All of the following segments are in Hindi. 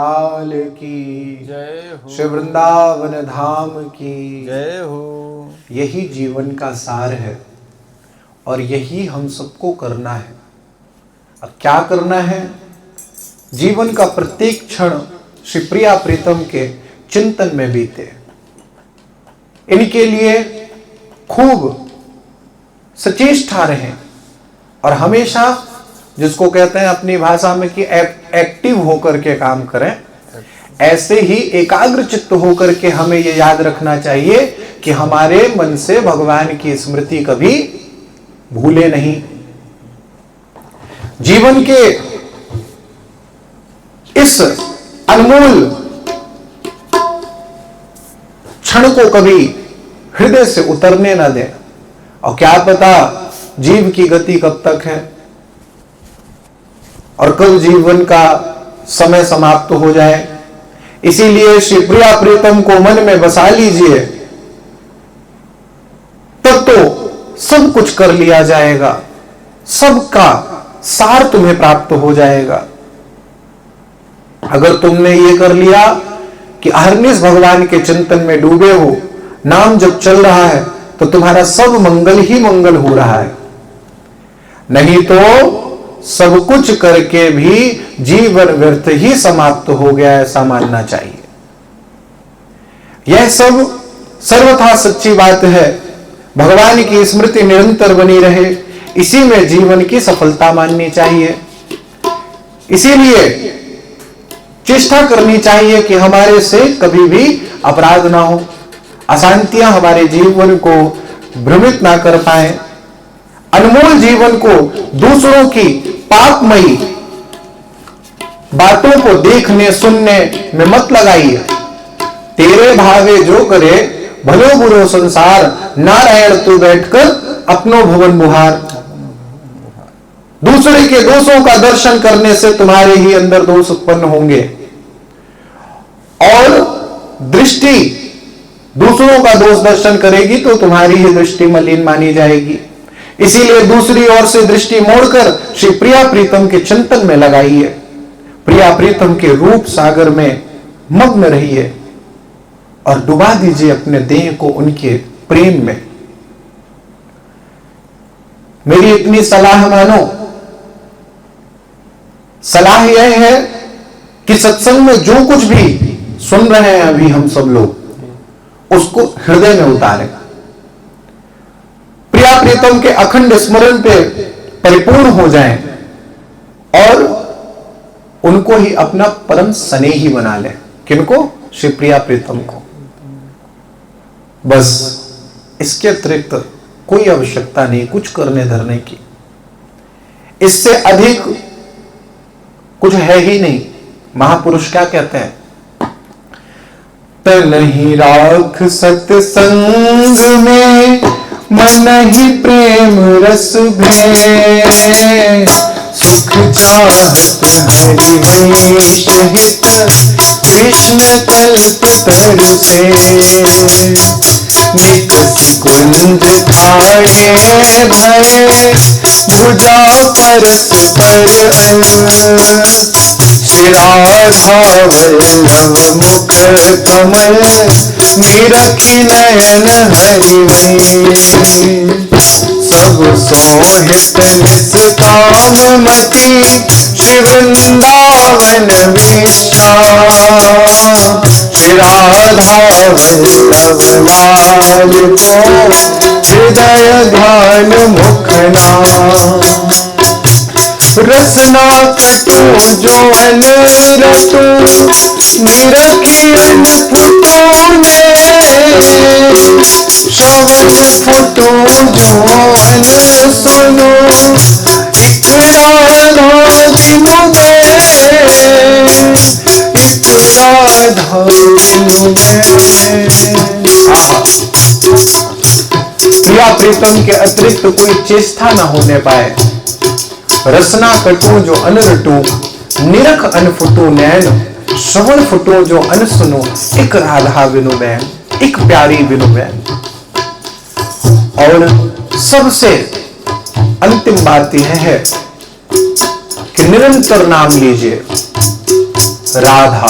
लाल की जय हो, श्री वृंदावन धाम की जय हो। यही जीवन का सार है और यही हम सबको करना है। अब क्या करना है? जीवन का प्रत्येक क्षण श्री प्रिया प्रीतम के चिंतन में बीते। इनके लिए खूब सचेष्टा रहें और हमेशा, जिसको कहते हैं अपनी भाषा में कि एक्टिव होकर के काम करें, ऐसे ही एकाग्र चित्त होकर के हमें यह याद रखना चाहिए कि हमारे मन से भगवान की स्मृति कभी भूले नहीं। जीवन के इस अनमोल क्षण को कभी हृदय से उतरने न दें। और क्या पता जीव की गति कब तक है और कब जीवन का समय समाप्त हो जाए। इसीलिए श्री प्रिया प्रीतम को मन में बसा लीजिए, तब तो सब कुछ कर लिया जाएगा, सबका सार तुम्हें प्राप्त हो जाएगा। अगर तुमने ये कर लिया कि अहर्निश भगवान के चिंतन में डूबे हो, नाम जब चल रहा है, तो तुम्हारा सब मंगल ही मंगल हो रहा है। नहीं तो सब कुछ करके भी जीवन व्यर्थ ही समाप्त हो गया, ऐसा मानना चाहिए। यह सब सर्वथा सच्ची बात है। भगवान की स्मृति निरंतर बनी रहे, इसी में जीवन की सफलता माननी चाहिए। इसीलिए चेष्टा करनी चाहिए कि हमारे से कभी भी अपराध ना हो, अशांतियां हमारे जीवन को भ्रमित ना कर पाए। अनमोल जीवन को दूसरों की पापमयी बातों को देखने सुनने में मत लगाइए। तेरे भावे जो करे भलो बुरो संसार, नारायण तू बैठकर अपनो भुवन बुहार। दूसरे के दोषों का दर्शन करने से तुम्हारे ही अंदर दोष उत्पन्न होंगे और दृष्टि दूसरों का दोष दर्शन करेगी तो तुम्हारी ही दृष्टि मलिन मानी जाएगी। इसीलिए दूसरी ओर से दृष्टि मोड़कर श्री प्रिया प्रीतम के चिंतन में लगाइए। प्रिया प्रीतम के रूप सागर में मग्न रहिए और डुबा दीजिए अपने देह को उनके प्रेम में। मेरी इतनी सलाह मानो। सलाह यह है कि सत्संग में जो कुछ भी सुन रहे हैं अभी हम सब लोग, उसको हृदय में उतारें। प्रिया प्रीतम के अखंड स्मरण पे परिपूर्ण हो जाएं और उनको ही अपना परम स्नेही बना लें। किनको? श्री प्रिया प्रीतम को। बस इसके अतिरिक्त कोई आवश्यकता नहीं कुछ करने धरने की। इससे अधिक कुछ है ही नहीं। महापुरुष क्या कहते हैं? तन ही राख सत्संग में, मन ही प्रेम रस भे। सुख चाहत हरि वैश हित, कृष्ण कल्प तर से। निकस कुंज ठाणे भय, भुजा परस पर। श्री राधा वल्लभ मुख कमल, निरखि नयन हरि। सब सोहित निष्काम मति, श्री वृंदावन विश्राम। श्री राधा वल्लभ लाल को, हृदय ध्यान मुख नाम। रसना कटु जो अनरटु, निरखि अनफुटो ने। श्रवण फुटो जो अन सुनो, इक राधा बिनु मैं। इक राधा बिनु मैं। प्रिया प्रीतम के अतिरिक्त कोई चेष्टा न होने पाए। रसना कटू जो अनरटू, निरख अनफुटू नैन। श्रवण फुटो जो अन सुनो, एक राधा बिनु बैन, एक प्यारी बिनु बैन। और सबसे अंतिम बात यह है कि निरंतर नाम लीजिए। राधा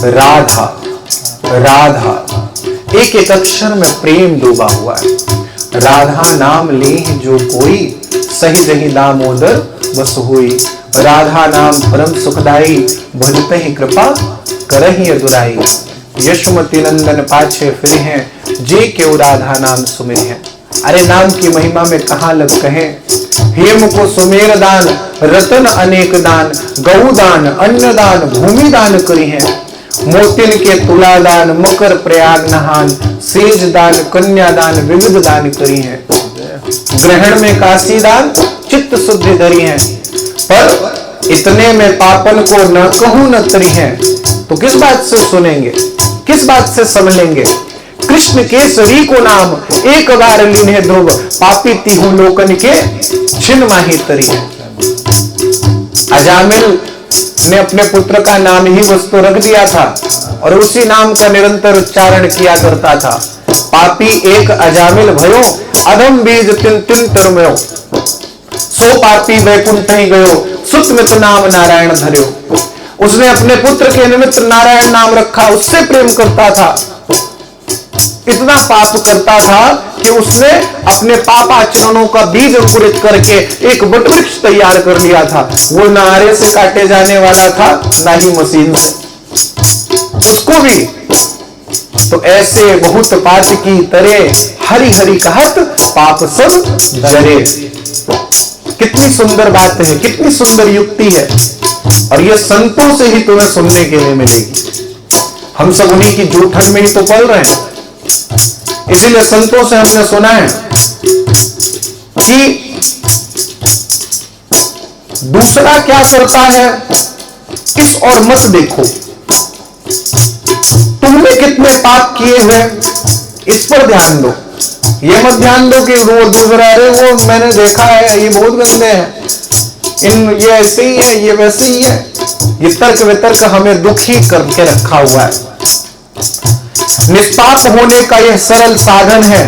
राधा राधा, एक एक अक्षर में प्रेम डूबा हुआ है। राधा नाम ले जो कोई, सही जही दामोदर बस हुई। राधा नाम परम सुखदाई, भजते ही कृपा करहि अदुराई। यशोमती नंदन पाछे फिर हैं, जे क्यों राधा नाम सुमिर है। अरे नाम की महिमा में कहां लग कहे, हेम को सुमेर दान, रतन अनेक दान, गौ दान, अन्न दान, भूमि दान करी है। मोतिन के तुला दान, मकर प्रयाग नहान, सेज दान, कन्या दान, विविध दान करी है। ग्रहण में काशी दान, चित्त शुद्धि धरी है। पर इतने में पापन को न कहूं न तरी है। तो किस बात से सुनेंगे, किस बात से समझेंगे। कृष्ण केसरी को नाम, एक बार लीने ध्रुव, पापी तिहु लोकन के छिन्न माही तरी है। अजामिल ने अपने पुत्र का नाम ही वस्तु रख दिया था और उसी नाम का निरंतर उच्चारण किया करता था। पापी एक अजामिल भयो, अधम बीज तिन तिन तरमयो। सो पापी वैकुंठ ही गयो, सुत मित नाम नारायण धर्यो। उसने अपने पुत्र के निमित्त नारायण नाम रखा, उससे प्रेम करता था। इतना पाप करता था कि उसने अपने पाप आचरणों का बीज अंकुरित करके एक वटवृक्ष तैयार कर लिया था। वो ना आरे से काटे जाने वाला था, ना ही मशीन से। उसको भी तो ऐसे बहुत पात की तरह हरि हरि कहत पाप सब जरे। कितनी सुंदर बात है, कितनी सुंदर युक्ति है। और ये संतों से ही तुम्हें सुनने के लिए मिलेगी। हम सब उन्हीं की जूठन में ही तो पल रहे हैं। इसीलिए संतों से हमने सुना है कि दूसरा क्या करता है इस और मत देखो, तुमने कितने पाप किए हुए इस पर ध्यान दो। ये मत ध्यान दो कि वो दूसरा, अरे वो मैंने देखा है ये बहुत गंदे हैं, ये ऐसे ही है, ये वैसे ही है। ये तर्क वितर्क हमें दुखी करके रखा हुआ है। निष्पाप होने का यह सरल साधन है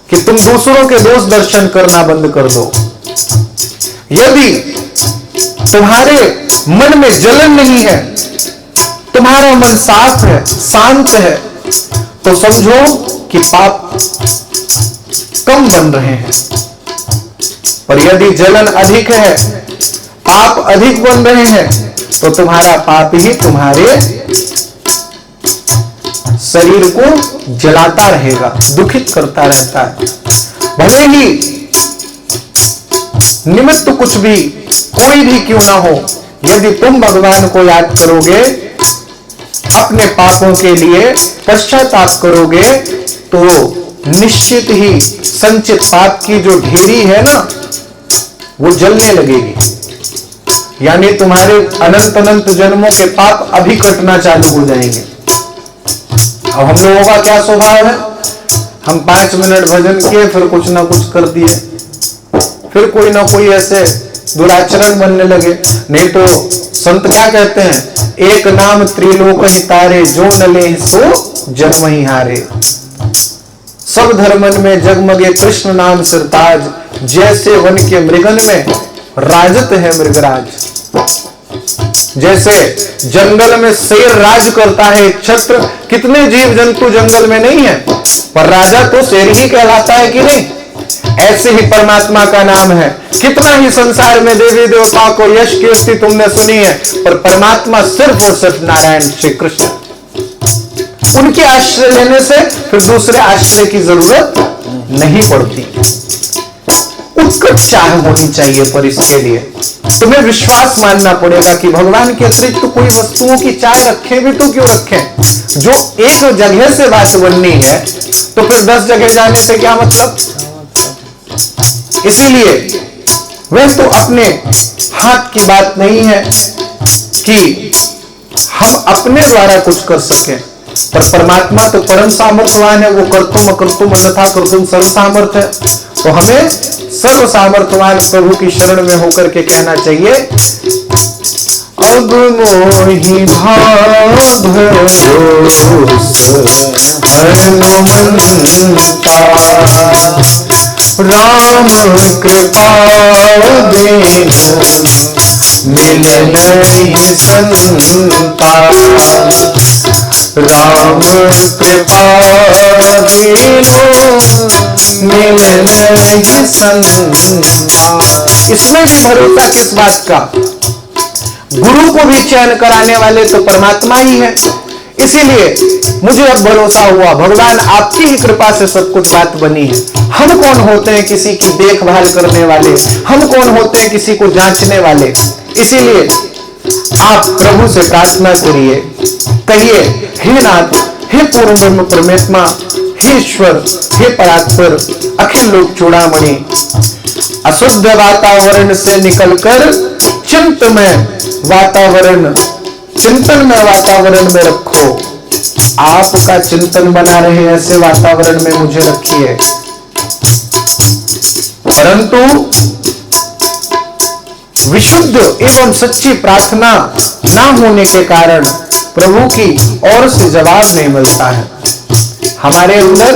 कि तुम दूसरों के दोष दर्शन करना बंद कर दो। यदि तुम्हारे मन में जलन नहीं है, तुम्हारा मन साफ है, शांत है, तो समझो कि पाप कम बन रहे हैं। पर यदि जलन अधिक है, पाप अधिक बन रहे हैं, तो तुम्हारा पाप ही तुम्हारे शरीर को जलाता रहेगा, दुखित करता रहता है। भले ही निमित्त कुछ भी, कोई भी क्यों ना हो, यदि तुम भगवान को याद करोगे, अपने पापों के लिए पश्चाताप करोगे, तो निश्चित ही संचित पाप की जो ढेरी है ना, वो जलने लगेगी। यानी तुम्हारे अनंत अनंत जन्मों के पाप अभी कटना चालू हो जाएंगे। अब हम लोगों का क्या स्वभाव है, हम 5 मिनट भजन किए, फिर कुछ ना कुछ कर दिए, फिर कोई ना कोई ऐसे दुराचरण बनने लगे। नहीं तो संत क्या कहते हैं, एक नाम त्रिलोक ही तारे, जो न ले सो जन्म ही हारे। सब धर्मन में जगमगे कृष्ण नाम सिरताज, जैसे वन के मृगन में राजत है मृगराज। जैसे जंगल में शेर राज करता है, छत्र, कितने जीव जंतु जंगल में नहीं है, पर राजा तो शेर ही कहलाता है कि नहीं। ऐसे ही परमात्मा का नाम है। कितना ही संसार में देवी देवताओं को यश कीर्ति तुमने सुनी है, पर परमात्मा सिर्फ और सिर्फ नारायण श्री कृष्ण। उनके आश्रय लेने से फिर दूसरे आश्रय की जरूरत नहीं पड़ती। उत्कट चाह होनी चाहिए, पर इसके लिए तुम्हें विश्वास मानना पड़ेगा कि भगवान के अतिरिक्त तो कोई वस्तुओं की चाह रखें भी तो क्यों रखें। जो एक जगह से बात बननी है, तो फिर 10 जगह जाने से क्या मतलब। इसीलिए वह तो अपने हाथ की बात नहीं है कि हम अपने द्वारा कुछ कर सकें, पर परमात्मा तो परम सामर्थ्यवान है। वो कर्तुम अकर्तुम अन्यथा कर्तुम सर्व सामर्थ्य है। तो हमें सर्व सामर्थ्यवान प्रभु की शरण में होकर के कहना चाहिए, अब मोहि भाव हनुमंता, राम कृपा दीन मिल नहीं संताप, राम कृपा बिनु मिल नहीं संताप। इसमें भी भरोसा किस बात का? गुरु को भी चयन कराने वाले तो परमात्मा ही है। इसीलिए मुझे अब भरोसा हुआ, भगवान आपकी ही कृपा से सब कुछ बात बनी है। हम कौन होते हैं किसी की देखभाल करने वाले, हम कौन होते हैं किसी को जांचने वाले। इसीलिए आप प्रभु से प्रार्थना करिए, कहिए हे नाथ, हे पूर्ण ब्रह्म परमात्मा, हे ईश्वर, हे परात्पर, अखिल लोक चूड़ामणि, अशुद्ध वातावरण से निकलकर चिंतनमय वातावरण, चिंतनमय वातावरण में रखो। आपका चिंतन बना रहे ऐसे वातावरण में मुझे रखिए। परंतु विशुद्ध एवं सच्ची प्रार्थना ना होने के कारण प्रभु की ओर से जवाब नहीं मिलता है। हमारे अंदर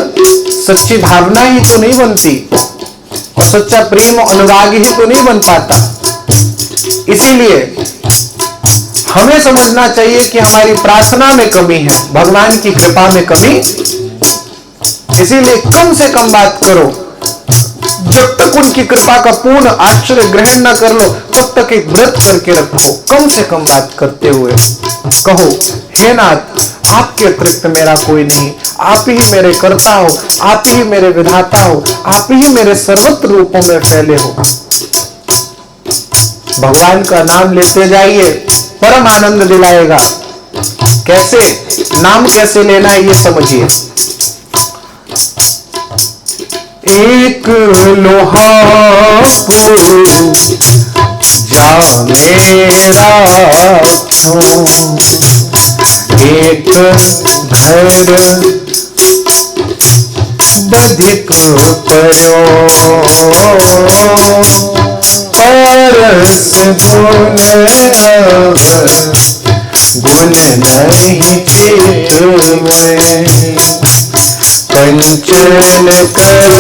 सच्ची भावना ही तो नहीं बनती और सच्चा प्रेम अनुराग ही तो नहीं बन पाता। इसीलिए हमें समझना चाहिए कि हमारी प्रार्थना में कमी है, भगवान की कृपा में कमी। इसीलिए कम से कम बात करो, जब तक उनकी कृपा का पूर्ण आश्चर्य ग्रहण न कर लो तब तक एक व्रत करके रखो। कम से कम बात करते हुए कहो, हे नाथ, आपके अतिरिक्त मेरा कोई नहीं, आप ही मेरे कर्ता हो, आप ही मेरे विधाता हो, आप ही मेरे सर्वत्र रूपों में फैले हो। भगवान का नाम लेते जाइए, परम आनंद दिलाएगा। कैसे नाम कैसे लेना है ये समझिए। एक लोहा पुरुष जा मेरा क्यों, एक घर बधिक पड़ो, परस गुण गुण नहीं चित में, कंचन करत करो,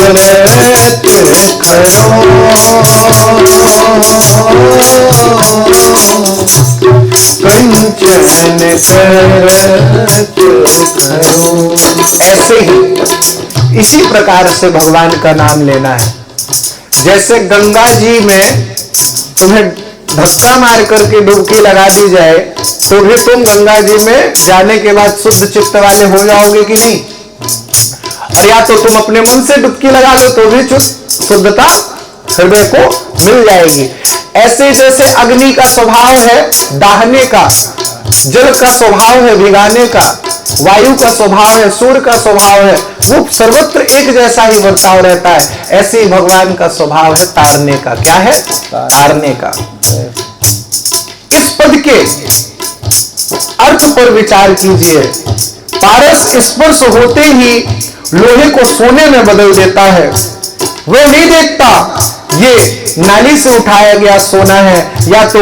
कंचन करत करो। ऐसे ही इसी प्रकार से भगवान का नाम लेना है। जैसे गंगा जी में तुम्हें धक्का मार करके डुबकी लगा दी जाए तो भी तुम गंगा जी में जाने के बाद शुद्ध चित्त वाले हो जाओगे कि नहीं? और या तो तुम अपने मन से डुबकी लगा लो तो भी शुद्धता हृदय को मिल जाएगी। ऐसे जैसे अग्नि का स्वभाव है दाहने का, जल का स्वभाव है भिगाने का, वायु का स्वभाव है, सूर्य का स्वभाव है, वो सर्वत्र एक जैसा ही बर्ताव रहता है। ऐसे ही भगवान का स्वभाव है तारने का। क्या है? तारने का। इस पद के अर्थ पर विचार कीजिए। पारस स्पर्श होते ही लोहे को सोने में बदल देता है। वो नहीं देखता ये नाली से उठाया गया सोना है या तो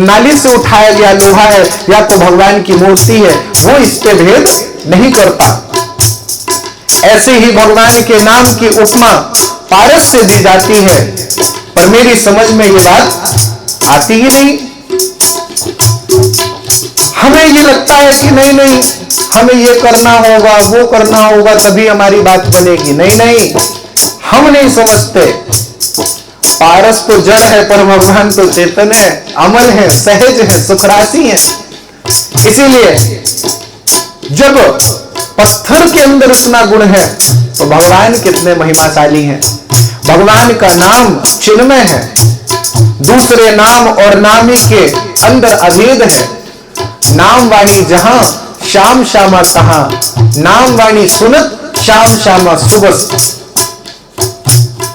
नाली से उठाया गया लोहा है या तो भगवान की मूर्ति है, वो इस पे भेद नहीं करता। ऐसे ही भगवान के नाम की उपमा पारस से दी जाती है, पर मेरी समझ में ये बात आती ही नहीं। हमें ये लगता है कि नहीं नहीं हमें ये करना होगा, वो करना होगा, तभी हमारी बात बनेगी। नहीं नहीं, हम नहीं समझते। पारस तो जड़ है पर भगवान तो चेतन है, अमल है, सहज है, सुखराशि है। इसीलिए जब पत्थर के अंदर इतना गुण है तो भगवान कितने महिमाशाली हैं। भगवान का नाम चिन्मय है, दूसरे नाम और नामी के अंदर अभेद है। नाम वाणी जहां श्याम श्यामा कहां, नाम वाणी सुनत श्याम श्यामा सुबस।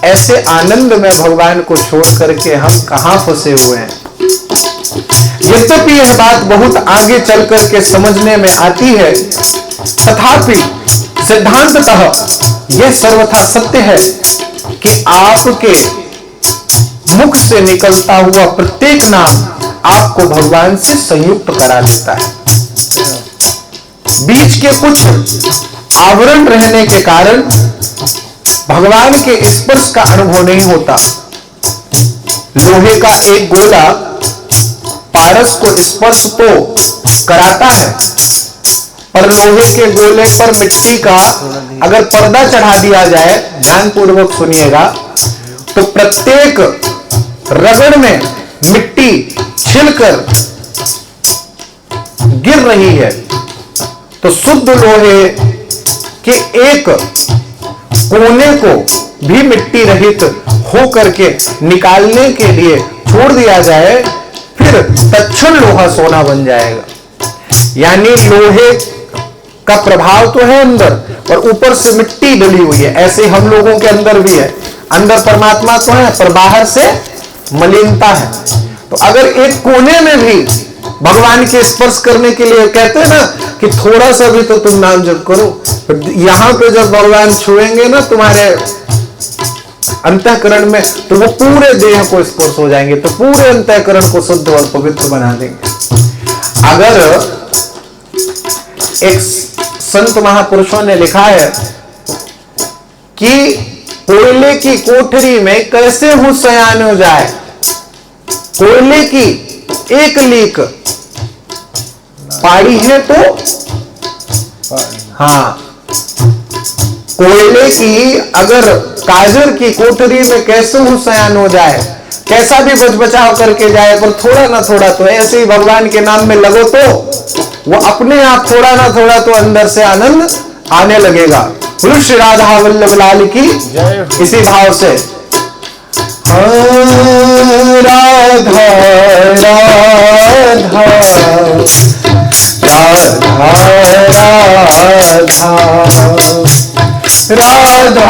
ऐसे आनंद में भगवान को छोड़ करके हम कहां फंसे हुए हैं। यद्यपि यह बात बहुत आगे चल करके समझने में आती है, तथापि सिद्धांततः यह सर्वथा सत्य है कि आपके मुख से निकलता हुआ प्रत्येक नाम आपको भगवान से संयुक्त करा देता है। बीच के कुछ आवरण रहने के कारण भगवान के स्पर्श का अनुभव नहीं होता। लोहे का एक गोला पारस को स्पर्श तो कराता है, पर लोहे के गोले पर मिट्टी का अगर पर्दा चढ़ा दिया जाए, ध्यान पूर्वक सुनिएगा, तो प्रत्येक रगड़ में मिट्टी छिलकर गिर रही है। तो शुद्ध लोहे के एक कोने को भी मिट्टी रहित हो करके निकालने के लिए छोड़ दिया जाए, फिर तत्क्षण लोहा सोना बन जाएगा। यानी लोहे का प्रभाव तो है अंदर, पर ऊपर से मिट्टी डली हुई है। ऐसे हम लोगों के अंदर भी है, अंदर परमात्मा तो है पर बाहर से मलिनता है। तो अगर एक कोने में भी भगवान के स्पर्श करने के लिए कहते हैं ना कि थोड़ा सा भी तो तुम नाम जप करो, यहां पे जब भगवान छुएंगे ना तुम्हारे अंतःकरण में, तो वो पूरे देह को स्पर्श हो जाएंगे, तो पूरे अंतःकरण को शुद्ध और पवित्र बना देंगे। अगर एक संत महापुरुषों ने लिखा है कि कोयले की कोठरी में कैसे हूं सयान हो जाए, कोयले की एक लीक पाड़ी है तो हाँ, कोयले की अगर काजर की कोठरी में कैसे हूं सयान हो जाए, कैसा भी बचबचाव करके जाए, पर थोड़ा ना थोड़ा तो ऐसे ही भगवान के नाम में लगो तो वो अपने आप थोड़ा ना थोड़ा तो अंदर से आनंद आने लगेगा। बोलो श्री राधा वल्लभ लाल की जय। इसी भाव से राधा राधा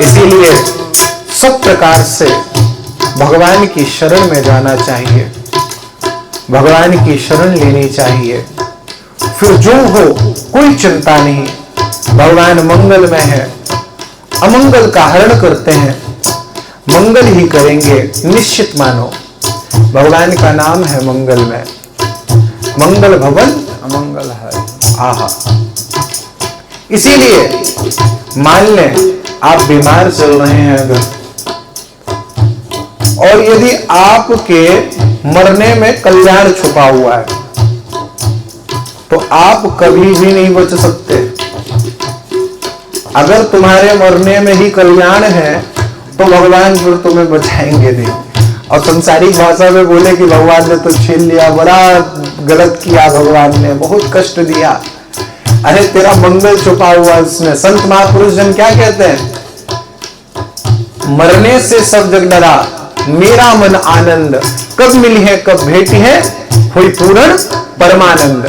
इसीलिए सब प्रकार से भगवान की शरण में जाना चाहिए, भगवान की शरण लेनी चाहिए। फिर जो हो कोई चिंता नहीं, भगवान मंगल में है, अमंगल का हरण करते हैं, मंगल ही करेंगे निश्चित मानो। भगवान का नाम है मंगल में, मंगल भवन अमंगल है आहा। इसीलिए मान लें आप बीमार चल रहे हैं अगर, और यदि आपके मरने में कल्याण छुपा हुआ है तो आप कभी भी नहीं बच सकते। अगर तुम्हारे मरने में ही कल्याण है तो भगवान फिर तुम्हें बचाएंगे नहीं। और संसारिक भाषा में बोले कि भगवान ने तो छीन लिया, बड़ा गलत किया, भगवान ने बहुत कष्ट दिया, अरे तेरा मंगल छुपा हुआ इसमें। संत महापुरुष जन क्या कहते हैं, मरने से सब जग डरा, मेरा मन आनंद, कब मिली है कब भेटी है, हुई पूर्ण परमानंद।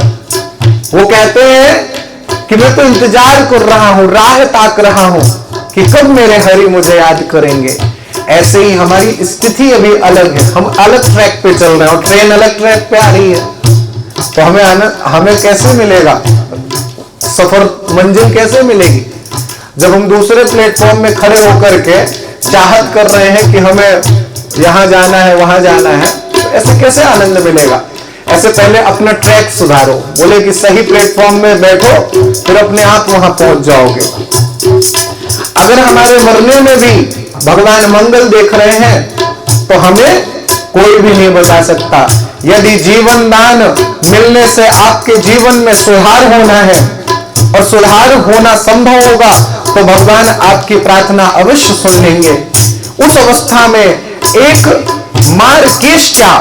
वो कहते हैं कि मैं तो इंतजार कर रहा हूं, राह ताक रहा हूं कि कब मेरे हरि मुझे याद करेंगे। ऐसे ही हमारी स्थिति अभी अलग है, हम अलग ट्रैक पे चल रहे हैं और ट्रेन अलग ट्रैक पे आ रही है, तो हमें कैसे मिलेगा सफर, मंजिल कैसे मिलेगी जब हम दूसरे प्लेटफॉर्म में खड़े होकर के चाहत कर रहे हैं कि हमें यहां जाना है वहां जाना है, तो ऐसे कैसे आनंद मिलेगा। ऐसे पहले अपना ट्रैक सुधारो, बोले कि सही प्लेटफॉर्म में बैठो, फिर अपने आप वहां पहुंच जाओगे। अगर हमारे मरने में भी भगवान मंगल देख रहे हैं तो हमें कोई भी नहीं बचा सकता। यदि जीवन दान मिलने से आपके जीवन में सुधार होना है और सुधार होना संभव होगा तो भगवान आपकी प्रार्थना अवश्य सुन लेंगे। उस अवस्था में एक मार्केश क्या,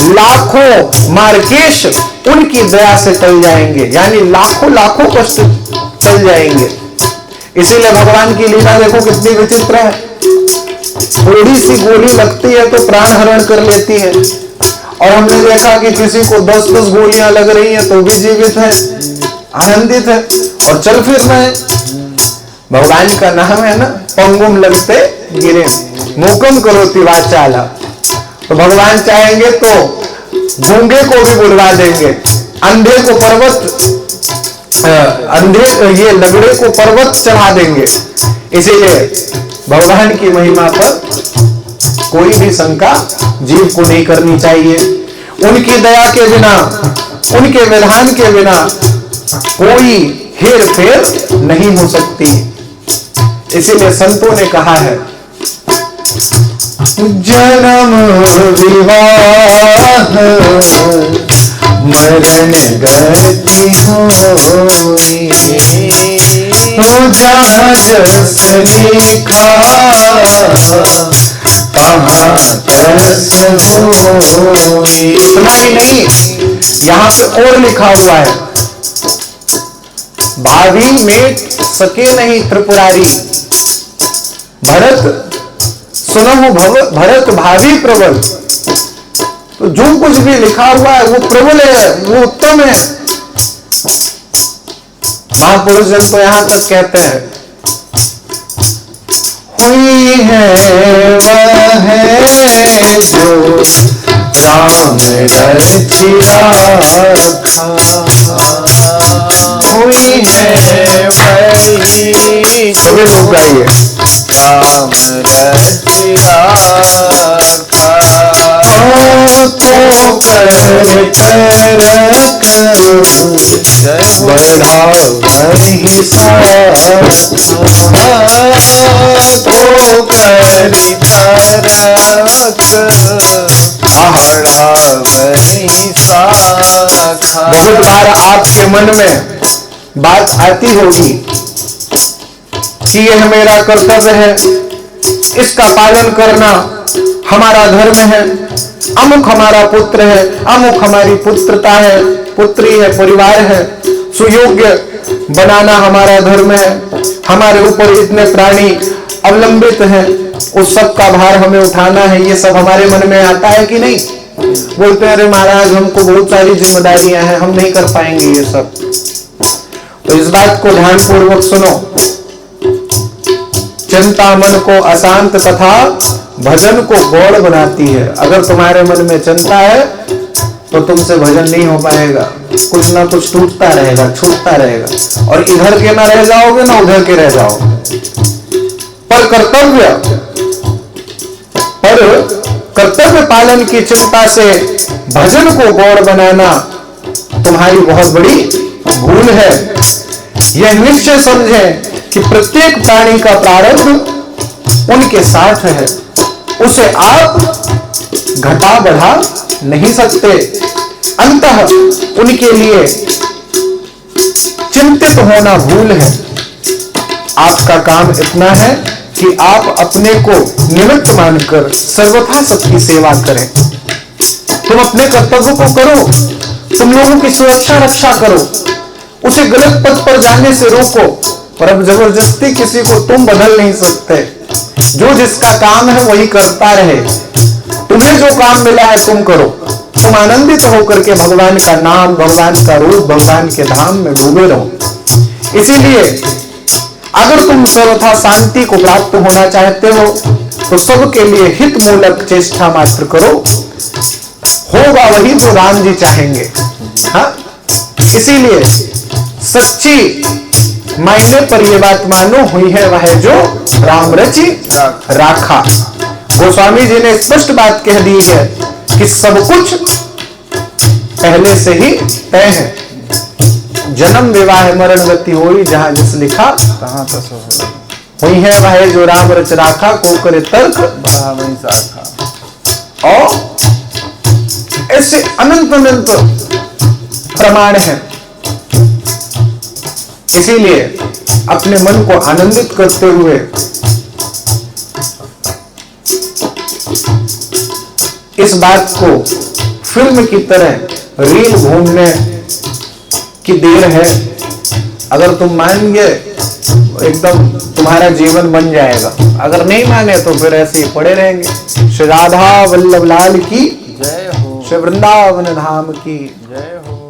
लाखों मार्केश उनकी दया से टल जाएंगे, यानी लाखों लाखों कष्ट टल जाएंगे। इसीलिए भगवान की लीला देखो कितनी विचित्र है। थोड़ी सी गोली लगती है तो प्राण हरण कर लेती है, और हमने देखा कि किसी को 10-10 गोलियां लग रही हैं तो भी जीवित है, आनंदित है और चल फिर रहे हैं। भगवान का नाम है ना, पंगुम लगते गिरे मूकम करोति वाचाला। तो भगवान चाहेंगे तो गूंगे को भी बुलवा देंगे, अंधे को पर्वत, अंधे ये लगड़े को पर्वत चढ़ा देंगे। इसीलिए भगवान की महिमा पर कोई भी शंका जीव को नहीं करनी चाहिए। उनकी दया के बिना, उनके विधान के बिना कोई हेर फेर नहीं हो सकती। इसीलिए संतों ने कहा है, जन्म विवाह मरण गति होई, जहाँ जस लिखा तहाँ तस होई। इतना ही नहीं, यहाँ पे और लिखा हुआ है, भावी में सके नहीं त्रिपुरारी, भरत सुनहु भरत भावी प्रबल। तो जो कुछ भी लिखा हुआ है वो प्रबल है, वो उत्तम है। महापुरुष जन तो यहां तक कहते हैं, हुई है वह जो राम रचिया खा, हुई है वही, सभी लोग गाइए, राम रचिया तो कर बढ़ा वही साथ, तो करी बहुत बार आपके मन में बात आती होगी कि यह मेरा कर्तव्य है, इसका पालन करना हमारा धर्म है, अमुक हमारा पुत्र है, अमुक हमारी पुत्रता है, पुत्री है, परिवार है, सुयोग्य बनाना हमारा धर्म है, हमारे ऊपर इतने प्राणी अवलंबित हैं, उस सब का भार हमें उठाना है। ये सब हमारे मन में आता है कि नहीं? बोलते हैं अरे महाराज हमको बहुत सारी जिम्मेदारियां हैं, हम नहीं कर पाएंगे ये सब। तो इस बात को ध्यान पूर्वक सुनो, चिंता मन को अशांत तथा भजन को गौड़ बनाती है। अगर तुम्हारे मन में चिंता है तो तुमसे भजन नहीं हो पाएगा, कुछ ना कुछ टूटता रहेगा, छूटता रहेगा, और इधर के ना रह जाओगे ना उधर के रह जाओगे। पर कर्तव्य पालन की चिंता से भजन को गौड़ बनाना तुम्हारी बहुत बड़ी भूल है। यह निश्चय समझें कि प्रत्येक प्राणी का प्रारब्ध उनके साथ है, उसे आप घटा बढ़ा नहीं सकते। अंततः उनके लिए चिंतित होना भूल है। आपका काम इतना है कि आप अपने को निमित्त मानकर सर्वथा सबकी सेवा करें। तुम अपने कर्तव्य को करो, तुम लोगों की सुरक्षा रक्षा करो, उसे गलत पथ पर जाने से रोको। पर अब जबरदस्ती किसी को तुम बदल नहीं सकते। जो जिसका काम है वही करता रहे। तुम्हें जो काम मिला है तुम करो। तुम आनंदित होकर के भगवान का नाम, भगवान का रूप, भगवान के धाम में डूबे रहो। इसीलिए अगर तुम सर्वथा शांति को प्राप्त होना चाहते हो तो सबके लिए हित मूलक चेष्टा मात्र करो, होगा वही जो राम जी चाहेंगे। हाँ, इसीलिए सच्ची मायने पर यह बात मानो, हुई है वह जो राम रचि राखा। गोस्वामी जी ने स्पष्ट बात कह दी है कि सब कुछ पहले से ही तय है। जन्म विवाह मरण गति होई, जहां जिस लिखा तहां तस होई। हुई है वह जो राम रच राखा, को करे तर्क बढ़ा वही शाखा। और ऐसे अनंत अनंत प्रमाण है। इसीलिए अपने मन को आनंदित करते हुए इस बात को फिल्म की तरह रील घूमने की देर है। अगर तुम मान गए एकदम तुम्हारा जीवन बन जाएगा, अगर नहीं माने तो फिर ऐसे ही पड़े रहेंगे। श्री राधा वल्लभ लाल की जय हो, श्री वृंदावन धाम की जय हो।